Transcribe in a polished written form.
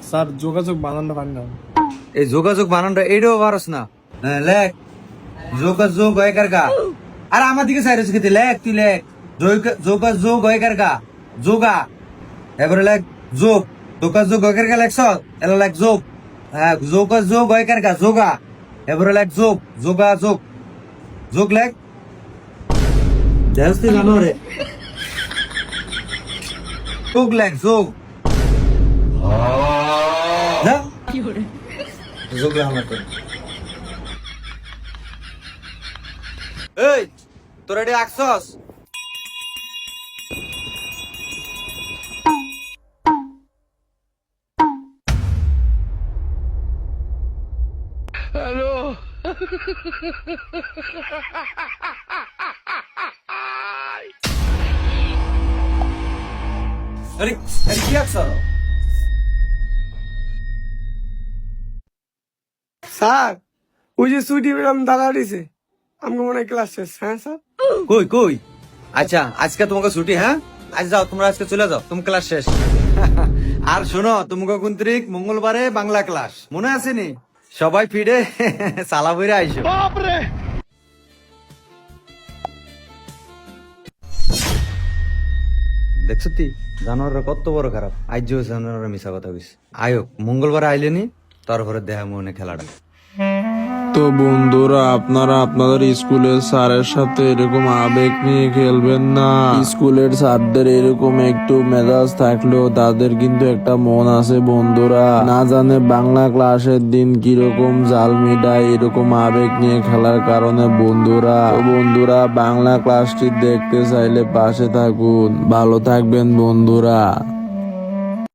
Sir যোগাযোগ বানানটা পারি না। এই যোগাযোগ বানানটা এইটাও পারস না? লেখ যোগাযোগ হয়কার গা। আর আমার দিকে সাইরেস খেতে লেখ, তুই লেখ যোগাযোগ হয়কার গা যোগা। এবারে লেখ যোগ, যোগাযোগ হয়কার গা লেখছ, এলা লেখ যোগ। হ্যাঁ যোগাযোগ হয়কার গা যোগা। এবারে লেখ যোগ, যোগাযোগ যোগ লেখ। দেখছি জানো রে, যোগ লেখ যোগ। যা যোগ লেখ আমার তো। এই তোর এটি আঁকছস? আরে আরে কি আঁকছ? স্যার ওই যে ছুটি পেলাম দাদা দিছে, আমাকে মনে হয় ক্লাস শেষ। হ্যাঁ স্যার। কই কই? আচ্ছা আজকে তোমাকে ছুটি? হ্যাঁ আজ যাও, তোমরা আজকে চলে যাও, তুমি ক্লাস শেষ। আর শোনো, তোমাকে কুন্ত্রিক মঙ্গলবারে বাংলা ক্লাস মনে আছে নি? সবাই ফিরে সালা বইরে আইসো। দেখছো তুই জানোয়াররা কত বড় খারাপ। আজ যে জানোয়াররা মিশা কথা কইস। আয়োক মঙ্গলবারে আইলেনি, তারপরে দেহা মনে খেলাটা। তো বন্ধুরা, আপনারা আপনাদের স্কুলের স্যারের সাথে এরকম আবেগ নিয়ে খেলবেন না। স্কুলের স্যারদের এরকম একটু মেজাজ থাকলেও তাদের কিন্তু একটা মন আছে বন্ধুরা। না জানে বাংলা ক্লাসের দিন কিরকম জাল মিটায় এরকম আবেগ নিয়ে খেলার কারণে বন্ধুরা। তো বন্ধুরা, বাংলা ক্লাসটি দেখতে চাইলে পাশে থাকুন। ভালো থাকবেন বন্ধুরা।